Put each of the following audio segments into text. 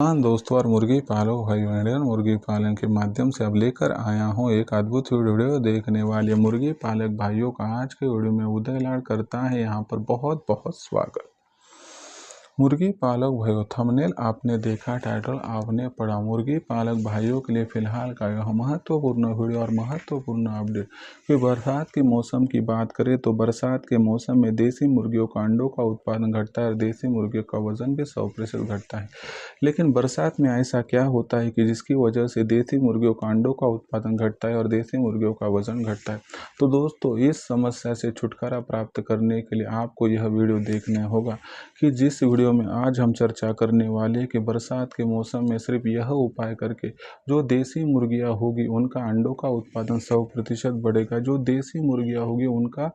किसान दोस्तों और मुर्गी पालक भाइयों, इंडियन मुर्गी पालन के माध्यम से अब लेकर आया हूँ एक अद्भुत वीडियो। देखने वाले मुर्गी पालक भाइयों का आज के वीडियो में उदय लाड करता है यहाँ पर बहुत बहुत स्वागत। मुर्गी पालक भाइयों, थंबनेल आपने देखा, टाइटल आपने पढ़ा। मुर्गी पालक भाइयों के लिए फिलहाल का यह महत्वपूर्ण वीडियो और महत्वपूर्ण अपडेट कि बरसात के मौसम की बात करें तो बरसात के मौसम में देसी मुर्गियों का अंडों का उत्पादन घटता है और देसी मुर्गियों का वजन भी 100% घटता है। लेकिन बरसात में ऐसा क्या होता है कि जिसकी वजह से देसी मुर्गियों का अंडों का उत्पादन घटता है और देसी मुर्गियों का वजन घटता है? तो दोस्तों, इस समस्या से छुटकारा प्राप्त करने के लिए आपको यह वीडियो देखना होगा कि जिस वीडियो में आज हम चर्चा करने वाले कि बरसात के मौसम में सिर्फ यह उपाय करके जो देसी मुर्गियां होगी उनका अंडों का उत्पादन 100% बढ़ेगा, जो देसी मुर्गियां होगी उनका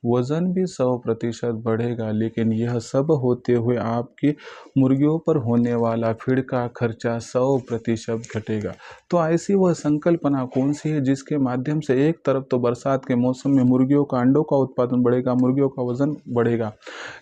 वजन भी 100% बढ़ेगा। लेकिन यह सब होते हुए आपकी मुर्गियों पर होने वाला फीड का खर्चा 100% घटेगा। तो ऐसी वह संकल्पना कौन सी है जिसके माध्यम से एक तरफ तो बरसात के मौसम में मुर्गियों का अंडों का उत्पादन बढ़ेगा, मुर्गियों का वजन बढ़ेगा,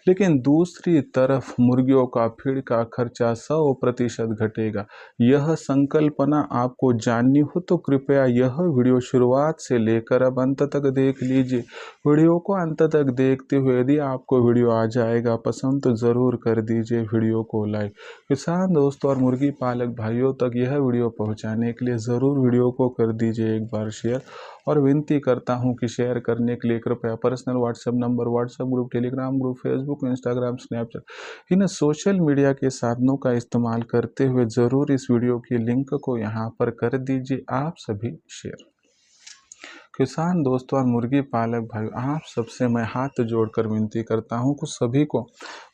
लेकिन दूसरी तरफ मुर्गियों का फीड का खर्चा 100% घटेगा? यह संकल्पना आपको जाननी हो तो कृपया यह वीडियो शुरुआत से लेकर अब अंत तक देख लीजिए। वीडियो को अंत तक देखते हुए यदि आपको वीडियो आ जाएगा पसंद तो ज़रूर कर दीजिए वीडियो को लाइक। किसान दोस्तों और मुर्गी पालक भाइयों तक यह वीडियो पहुंचाने के लिए ज़रूर वीडियो को कर दीजिए एक बार शेयर, और विनती करता हूं कि शेयर करने के लिए कृपया personal WhatsApp number, WhatsApp group, Telegram group, Facebook, Instagram, Snapchat इन सोशल मीडिया के साधनों का इस्तेमाल करते हुए ज़रूर इस वीडियो की लिंक को यहाँ पर कर दीजिए आप सभी शेयर। किसान दोस्तों और मुर्गी पालक भाई, आप सबसे मैं हाथ जोड़कर विनती करता हूं कि सभी को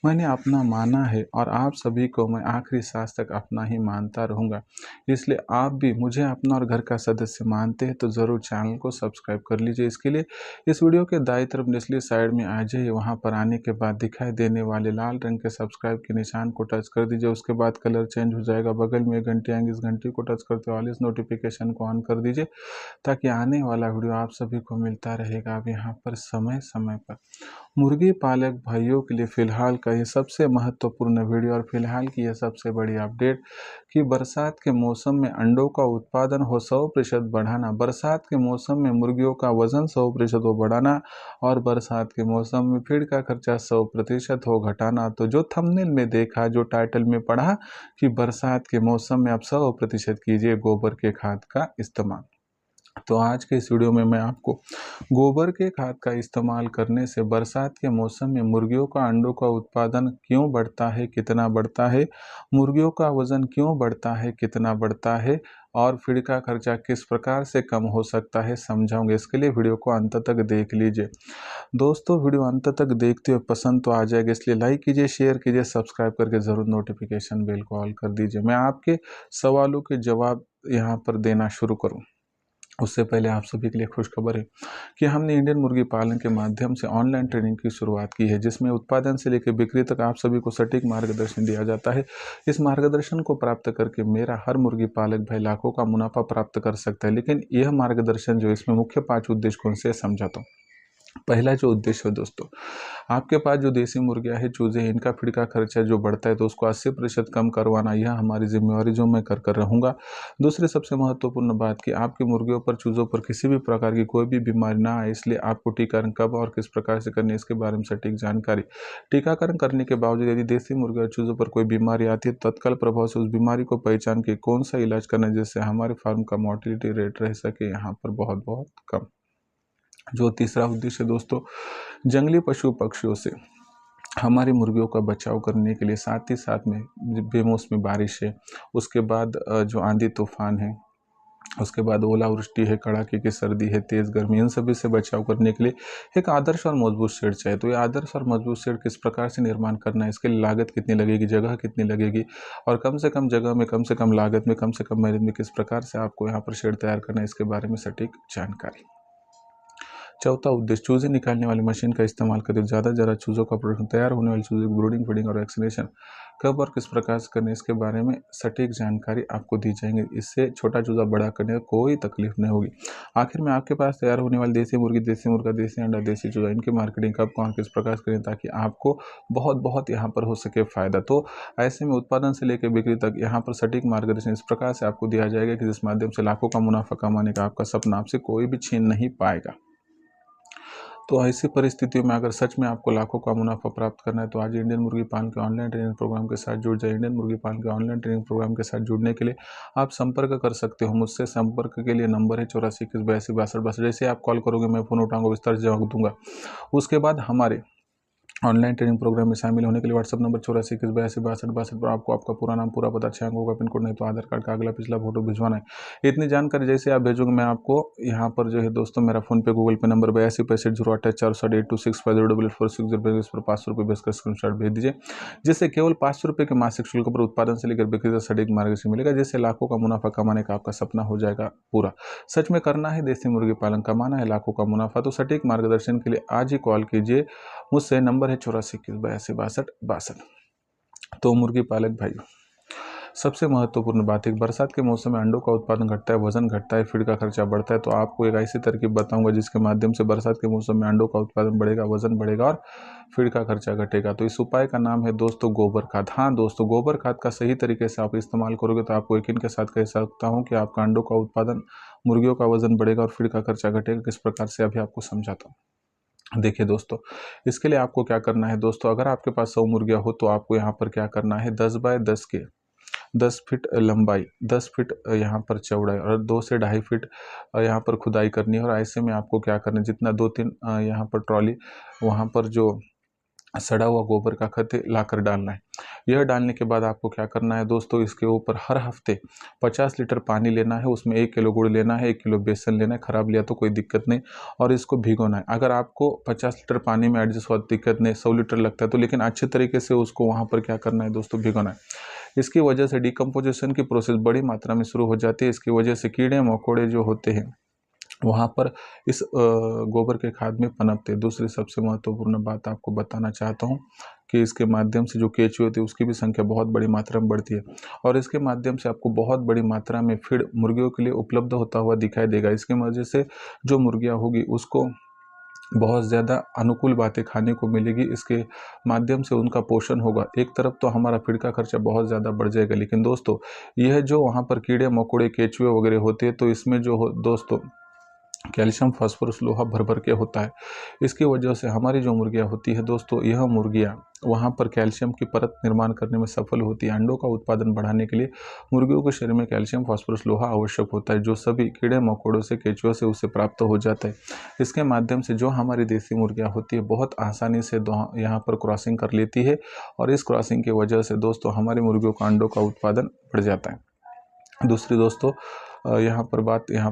मैंने अपना माना है और आप सभी को मैं आखिरी सांस तक अपना ही मानता रहूँगा। इसलिए आप भी मुझे अपना और घर का सदस्य मानते हैं तो ज़रूर चैनल को सब्सक्राइब कर लीजिए। इसके लिए इस वीडियो के दाईं तरफ निचली साइड में आ जाइए, वहाँ पर आने के बाद दिखाई देने वाले लाल रंग के सब्सक्राइब के निशान को टच कर दीजिए। उसके बाद कलर चेंज हो जाएगा, बगल में घंटी आएंगी, इस घंटी को टच करते वाले इस नोटिफिकेशन को ऑन कर दीजिए ताकि आने वाला वीडियो आप सभी को मिलता रहेगा अब यहाँ पर समय समय पर। मुर्गी पालक भाइयों के लिए फ़िलहाल का ये सबसे महत्वपूर्ण वीडियो और फिलहाल की यह सबसे बड़ी अपडेट कि बरसात के मौसम में अंडों का उत्पादन हो 100% बढ़ाना, बरसात के मौसम में मुर्गियों का वजन 100% हो बढ़ाना और बरसात के मौसम में फीड का खर्चा 100% हो घटाना। तो जो थंबनेल में देखा, जो टाइटल में पढ़ा कि बरसात के मौसम में आप 100% कीजिए गोबर के खाद का इस्तेमाल। तो आज के इस वीडियो में मैं आपको गोबर के खाद का इस्तेमाल करने से बरसात के मौसम में मुर्गियों का अंडों का उत्पादन क्यों बढ़ता है, कितना बढ़ता है, मुर्गियों का वजन क्यों बढ़ता है, कितना बढ़ता है, और फीड का खर्चा किस प्रकार से कम हो सकता है समझाऊंगे। इसके लिए वीडियो को अंत तक देख लीजिए। दोस्तों, वीडियो अंत तक देखते हुए पसंद तो आ जाएगा, इसलिए लाइक कीजिए, शेयर कीजिए, सब्सक्राइब करके ज़रूर नोटिफिकेशन बेल को ऑल कर दीजिए। मैं आपके सवालों के जवाब यहाँ पर देना शुरू करूँ उससे पहले आप सभी के लिए खुशखबर है कि हमने इंडियन मुर्गी पालन के माध्यम से ऑनलाइन ट्रेनिंग की शुरुआत की है, जिसमें उत्पादन से लेकर बिक्री तक आप सभी को सटीक मार्गदर्शन दिया जाता है। इस मार्गदर्शन को प्राप्त करके मेरा हर मुर्गी पालक भाई लाखों का मुनाफा प्राप्त कर सकता है। लेकिन यह मार्गदर्शन जो इसमें मुख्य 5 उद्देश्य कौन से समझाता हूँ। पहला जो उद्देश्य है दोस्तों, आपके पास जो देसी मुर्गियां है, चूजे हैं, इनका फीड का खर्चा जो बढ़ता है तो उसको 80% कम करवाना, यह हमारी जिम्मेवारी जो मैं कर रहूँगा। दूसरी सबसे महत्वपूर्ण बात कि आपकी मुर्गियों पर, चूज़ों पर किसी भी प्रकार की कोई भी बीमारी ना आए, इसलिए आपको टीकाकरण कब और किस प्रकार से करनी है इसके बारे में सटीक जानकारी। टीकाकरण करने के बावजूद यदि देसी मुर्गी और चूज़ों पर कोई बीमारी आती है तो तत्काल प्रभाव से उस बीमारी को पहचान के कौन सा इलाज करना है जिससे हमारे फार्म का मोर्टिलिटी रेट रह सके यहाँ पर बहुत बहुत कम। जो तीसरा उद्देश्य दोस्तों, जंगली पशु पक्षियों से हमारी मुर्गियों का बचाव करने के लिए, साथ ही साथ में बेमौसमी बारिश है, उसके बाद जो आंधी तूफान है, उसके बाद ओलावृष्टि है, कड़ाके की सर्दी है, तेज़ गर्मी, इन सभी से बचाव करने के लिए एक आदर्श और मजबूत शेड चाहिए। तो ये आदर्श और मजबूत शेड किस प्रकार से निर्माण करना है, इसके लिए लागत कितनी लगेगी, जगह कितनी लगेगी, और कम से कम जगह में, कम से कम लागत में, कम से कम मेहनत में किस प्रकार से आपको यहाँ पर शेड तैयार करना है, इसके बारे में सटीक जानकारी। चौथा उद्देश्य, चूजे निकालने वाली मशीन का इस्तेमाल करके ज़्यादा से ज़्यादा चूज़ों का प्रोडक्शन, तैयार होने वाली चूज़ों की ब्रूडिंग, फीडिंग और वैक्सीनेशन कब और किस प्रकार से करने, इसके बारे में सटीक जानकारी आपको दी जाएंगी। इससे छोटा चूज़ा बड़ा करने में कोई तकलीफ नहीं होगी। आखिर में आपके पास तैयार होने वाली देसी मुर्गी, देसी मुर्गा, देसी अंडा, देसी चूज़ा, इनकी मार्केटिंग कब, कौन, किस प्रकार से करें ताकि आपको बहुत बहुत यहाँ पर हो सके फ़ायदा। तो ऐसे में उत्पादन से लेकर बिक्री तक यहाँ पर सटीक मार्गदर्शन इस प्रकार से आपको दिया जाएगा कि जिस माध्यम से लाखों का मुनाफा कमाने का आपका सपना आपसे कोई भी छीन नहीं पाएगा। तो ऐसी परिस्थितियों में अगर सच में आपको लाखों का मुनाफा प्राप्त करना है तो आज इंडियन मुर्गी पालन के ऑनलाइन ट्रेनिंग प्रोग्राम के साथ जुड़ जाए। इंडियन मुर्गी पालन के ऑनलाइन ट्रेनिंग प्रोग्राम के साथ जुड़ने के लिए आप संपर्क कर सकते हो मुझसे। संपर्क के लिए नंबर है 84 21 82 62 62। जैसे आप कॉल करोगे मैं फ़ोन उठाऊंगा, विस्तार से जवाब दूंगा। उसके बाद हमारे ऑनलाइन ट्रेनिंग प्रोग्राम में शामिल होने के लिए व्हाट्सअप नंबर 84 21 82 62 62 पर आपको आपका पूरा नाम, पूरा पता, 6 अंकों का पिन कोड, नहीं तो आधार कार्ड का अगला पिछला फोटो भिजवाना है। इतनी जानकारी जैसे आप भेजोगे मैं आपको यहाँ पर जो है दोस्तों मेरा फोन पे, गूगल पे नंबर 82 65 028 4 826 5 इस पर 500 रुपये भेजकर स्क्रीनशॉट भेज दीजिए, जिससे केवल 500 रुपये के मासिक शुल्क पर उत्पादन से लेकर बिक्री तक सटीक मार्गदर्शन मिलेगा, जिससे लाखों का मुनाफा कमाने का आपका सपना हो जाएगा पूरा। सच में करना है देसी मुर्गी पालन, कमाना है लाखों का मुनाफा, तो सटीक मार्गदर्शन के लिए आज ही कॉल कीजिए मुझसे। नंबर है 84 21 82 62। तो मुर्गी पालक भाइयों, सबसे महत्वपूर्ण बात है कि बरसात के मौसम में अंडों का उत्पादन घटता है, वजन घटता है, फीड का खर्चा बढ़ता है। तो आपको एक ऐसी तरकीब बताऊंगा जिसके माध्यम से बरसात के मौसम में अंडों का उत्पादन बढ़ेगा, वजन बढ़ेगा और फीड का खर्चा घटेगा। तो इस उपाय का नाम है दोस्तों गोबर खाद। हाँ दोस्तों, गोबर खाद का सही तरीके से आप इस्तेमाल करोगे तो आपको यकीन के साथ कह सकता हूँ कि आपका अंडों का उत्पादन, मुर्गियों का वजन बढ़ेगा और फीड का खर्चा घटेगा। किस प्रकार से अभी आपको समझाता हूँ। देखिए दोस्तों, इसके लिए आपको क्या करना है दोस्तों, अगर आपके पास 100 मुर्गियाँ हो तो आपको यहाँ पर क्या करना है, 10 बाय 10 के 10 फीट लंबाई, 10 फीट यहाँ पर चौड़ाई और 2 से 2.5 फीट यहाँ पर खुदाई करनी है। और ऐसे में आपको क्या करना है, जितना 2-3 यहाँ पर ट्रॉली वहाँ पर जो सड़ा हुआ गोबर का खत लाकर डालना है। यह डालने के बाद आपको क्या करना है दोस्तों, इसके ऊपर हर हफ्ते 50 लीटर पानी लेना है, उसमें 1 किलो गुड़ लेना है, 1 किलो बेसन लेना है, खराब लिया तो कोई दिक्कत नहीं, और इसको भिगोना है। अगर आपको 50 लीटर पानी में एडजस्ट हुआ दिक्कत नहीं, 100 लीटर लगता है तो, लेकिन अच्छे तरीके से उसको वहाँ पर क्या करना है दोस्तों, भिगोना है। इसकी वजह से डिकम्पोजिशन की प्रोसेस बड़ी मात्रा में शुरू हो जाती है। इसकी वजह से कीड़े मकोड़े जो होते हैं वहाँ पर इस गोबर के खाद में पनपते। दूसरी सबसे महत्वपूर्ण बात आपको बताना चाहता हूँ कि इसके माध्यम से जो केंचुए होती है उसकी भी संख्या बहुत बड़ी मात्रा में बढ़ती है, और इसके माध्यम से आपको बहुत बड़ी मात्रा में फीड मुर्गियों के लिए उपलब्ध होता हुआ दिखाई देगा। इसके वजह से जो मुर्गियाँ होगी उसको बहुत ज़्यादा अनुकूल बातें खाने को मिलेगी, इसके माध्यम से उनका पोषण होगा। एक तरफ तो हमारा फीड का खर्चा बहुत ज़्यादा बढ़ जाएगा, लेकिन दोस्तों यह जो वहाँ पर कीड़े मकोड़े केंचुए वगैरह होते हैं तो इसमें जो दोस्तों कैल्शियम, फास्फोरस, लोहा भर भर के होता है। इसकी वजह से हमारी जो मुर्गियाँ होती है दोस्तों, यह मुर्गियाँ वहाँ पर कैल्शियम की परत निर्माण करने में सफल होती है। अंडों का उत्पादन बढ़ाने के लिए मुर्गियों के शरीर में कैल्शियम, फास्फोरस, लोहा आवश्यक होता है, जो सभी कीड़े मकोड़ों से, केंचुओं से उसे प्राप्त हो जाता है। इसके माध्यम से जो हमारी देसी मुर्गियाँ होती है बहुत आसानी से यहाँ पर क्रॉसिंग कर लेती है, और इस क्रॉसिंग की वजह से दोस्तों हमारी मुर्गियों का अंडों का उत्पादन बढ़ जाता है। दूसरी दोस्तों यहाँ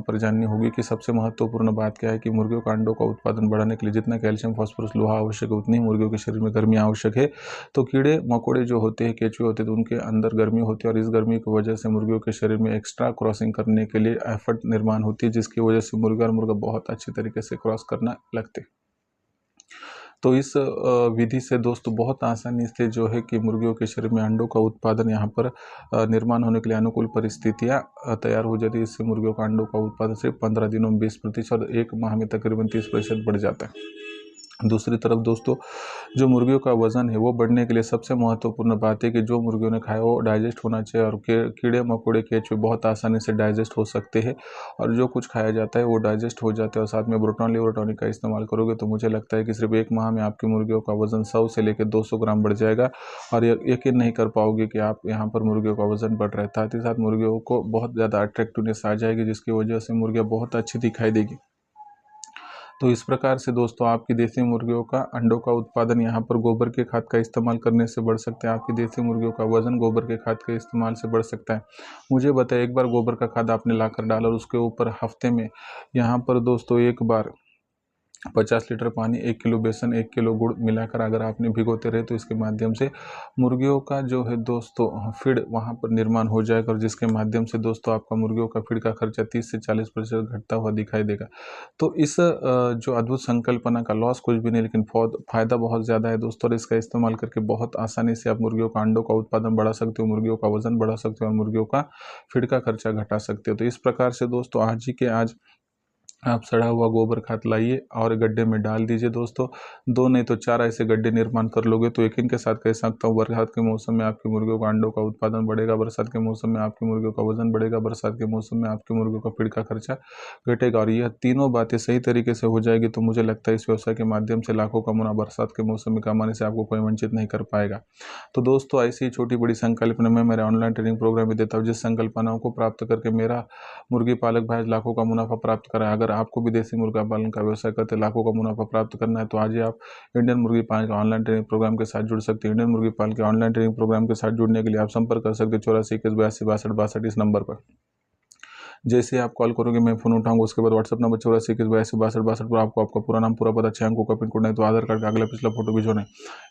पर जाननी होगी कि सबसे महत्वपूर्ण बात क्या है कि मुर्गियों का अंडों का उत्पादन बढ़ाने के लिए जितना कैल्शियम, फास्फोरस, लोहा आवश्यक है उतनी ही मुर्गियों के शरीर में गर्मी आवश्यक है। तो कीड़े मकोड़े जो होते हैं, केंचुए होते हैं, तो उनके अंदर गर्मी होती है, और इस गर्मी की वजह से मुर्गियों के शरीर में एक्स्ट्रा क्रॉसिंग करने के लिए एफर्ट निर्माण होती है, जिसकी वजह से मुर्गा और मुर्गा बहुत अच्छे तरीके से क्रॉस करना लगते हैं। तो इस विधि से दोस्तों बहुत आसानी से जो है कि मुर्गियों के शरीर में अंडों का उत्पादन यहाँ पर निर्माण होने के लिए अनुकूल परिस्थितियाँ तैयार हो जाती है। इससे मुर्गियों का अंडों का उत्पादन सिर्फ 15 दिनों में 20% और 1 माह में तकरीबन 30% बढ़ जाता है। दूसरी तरफ दोस्तों जो मुर्गियों का वज़न है वो बढ़ने के लिए सबसे महत्वपूर्ण बात है कि जो मुर्गियों ने खाया वो डाइजेस्ट होना चाहिए, और कीड़े मकोड़े केंचुए बहुत आसानी से डाइजेस्ट हो सकते हैं, और जो कुछ खाया जाता है वो डाइजेस्ट हो जाता है। और साथ में ब्रोटॉन लिवर टॉनिक का इस्तेमाल करोगे तो मुझे लगता है कि सिर्फ 1 माह में आपकी मुर्गियों का वज़न 100 से लेकर 200 ग्राम बढ़ जाएगा, और यकीन नहीं कर पाओगे कि आप यहाँ पर मुर्गियों का वज़न बढ़ रहा है। साथ ही साथ मुर्गियों को बहुत ज़्यादा अट्रैक्टिवनेस आ जाएगी, जिसकी वजह से मुर्गियाँ बहुत अच्छी दिखाई देगी। तो इस प्रकार से दोस्तों आपकी देसी मुर्गियों का अंडों का उत्पादन यहाँ पर गोबर के खाद का इस्तेमाल करने से बढ़ सकता है। आपकी देसी मुर्गियों का वजन गोबर के खाद के इस्तेमाल से बढ़ सकता है। मुझे बताइए, एक बार गोबर का खाद आपने लाकर डाला और उसके ऊपर हफ्ते में यहाँ पर दोस्तों एक बार 50 लीटर पानी, 1 किलो बेसन, 1 किलो गुड़ मिलाकर अगर आपने भिगोते रहे तो इसके माध्यम से मुर्गियों का जो है दोस्तों फीड वहाँ पर निर्माण हो जाएगा, और जिसके माध्यम से दोस्तों आपका मुर्गियों का फीड का खर्चा 30 से 40% घटता हुआ दिखाई देगा। तो इस जो अद्भुत संकल्पना का लॉस कुछ भी नहीं, लेकिन फ़ायदा बहुत ज़्यादा है दोस्तों, और इसका इस्तेमाल करके बहुत आसानी से आप मुर्गियों का अंडों का उत्पादन बढ़ा सकते हो, मुर्गियों का वजन बढ़ा सकते हो और मुर्गियों का फीड का खर्चा घटा सकते हो। तो इस प्रकार से दोस्तों आज ही के आज आप सड़ा हुआ गोबर खाद लाइए और गड्ढे में डाल दीजिए दोस्तों। 2 नहीं तो 4 ऐसे गड्ढे निर्माण कर लोगे तो यकीन के साथ कह सकता हूँ बरसात के मौसम में आपकी मुर्गियों का अंडों का उत्पादन बढ़ेगा, बरसात के मौसम में आपकी मुर्गियों का वजन बढ़ेगा, बरसात के मौसम में आपकी मुर्गियों का फीड का खर्चा घटेगा। और यह तीनों बातें सही तरीके से हो जाएगी तो मुझे लगता है इस व्यवसाय के माध्यम से लाखों का मुनाफा बरसात के मौसम में कमाने से आपको कोई वंचित नहीं कर पाएगा। तो दोस्तों ऐसी छोटी बड़ी संकल्पना मैं मेरे ऑनलाइन ट्रेनिंग प्रोग्राम में देता हूँ, जिस संकल्पनाओं को प्राप्त करके मेरा मुर्गी पालक भाई लाखों का मुनाफा प्राप्त करा है। अगर आपको भी देसी मुर्गा पालन का व्यवसाय करते लाखों का मुनाफा प्राप्त करना है तो आज ही आप इंडियन मुर्गी पालन के ऑनलाइन ट्रेनिंग प्रोग्राम के साथ जुड़ सकते हैं। इंडियन मुर्गी पालन के ऑनलाइन ट्रेनिंग प्रोग्राम के साथ जुड़ने के लिए आप संपर्क कर सकते हैं 84 21 82 62 इस नंबर पर। जैसे आप कॉल करोगे मैं फ़ोन उठाऊंगा, उसके बाद व्हाट्सअप नंबर 84 21 82 62 पर आपको आपका पूरा नाम, पूरा पता, 6 अंकों का पिन कोड नहीं तो आधार कार्ड का अगला पिछला फोटो भिजवाना है।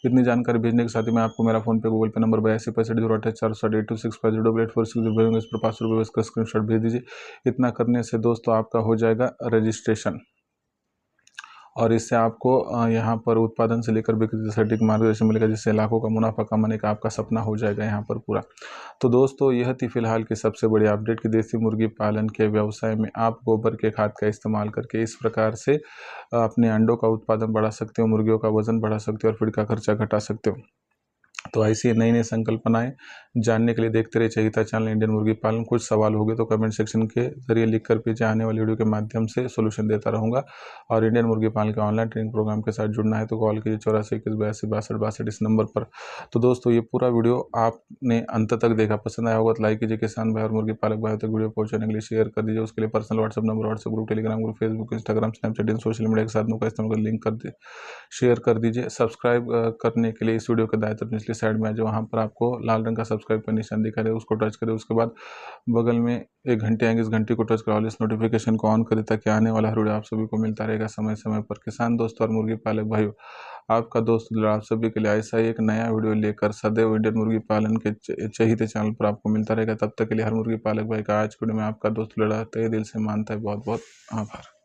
इतनी जानकारी भेजने के साथ ही मैं आपको मेरा फोन पे गूगल पे नंबर 82 65 028 4 826 50 भेजूंगा। इस पर 500 रुपये इसका स्क्रीनशॉट भेज दीजिए। इतना करने से दोस्तों आपका हो जाएगा रजिस्ट्रेशन, और इससे आपको यहाँ पर उत्पादन से लेकर बिक्री तक सटीक मार्गदर्शन मिलेगा, जिससे लाखों का मुनाफा कमाने का आपका सपना हो जाएगा यहाँ पर पूरा। तो दोस्तों यह थी फिलहाल की सबसे बड़ी अपडेट कि देसी मुर्गी पालन के व्यवसाय में आप गोबर के खाद का इस्तेमाल करके इस प्रकार से अपने अंडों का उत्पादन बढ़ा सकते हो, मुर्गियों का वजन बढ़ा सकते हो और फीड का खर्चा घटा सकते हो। तो ऐसी नई नई संकल्पनाएं जानने के लिए देखते रहिए चहिता चैनल इंडियन मुर्गी पालन। कुछ सवाल होंगे तो कमेंट सेक्शन के जरिए लिख कर भेजें, आने वाली वीडियो के माध्यम से सोल्यूशन देता रहूँगा। और इंडियन मुर्गी पालन के ऑनलाइन ट्रेनिंग प्रोग्राम के साथ जुड़ना है तो कॉल कीजिए 84 21 82 62 इस नंबर पर। तो दोस्तों ये पूरा वीडियो आपने अंत तक देखा, पसंद आया होगा तो लाइक कीजिए। किसान भाई और मुर्गी पालक भाई तक वीडियो पहुंचाने के लिए शेयर कर दीजिए। उसके लिए personal WhatsApp number, WhatsApp group, Telegram group, Facebook, Instagram, Snapchat इन सोशल मीडिया के साधनों का इस्तेमाल कर लिंक कर शेयर कर दीजिए। सब्सक्राइब करने के लिए इस वीडियो के दाएं तरफ निचली साइड में जो वहाँ पर आपको लाल रंग का सब्सक्राइब का निशान दिखा रहा है उसको टच करें। उसके बाद बगल में एक घंटे आएंगे, इस घंटे को टच करा इस नोटिफिकेशन को ऑन करें ताकि आने वाला हर वीडियो आप सभी को मिलता रहेगा समय समय पर। किसान दोस्तों और मुर्गी पालक भाइयों, आपका दोस्त आप सभी के लिए ऐसा ही एक नया वीडियो लेकर सदैव इंडियन मुर्गी पालन के चहीते चैनल पर आपको मिलता रहेगा। तब तक के लिए हर मुर्गी पालक भाई का आज के वीडियो में आपका दोस्त लड़ा तहे दिल से मानता है। बहुत बहुत आभार।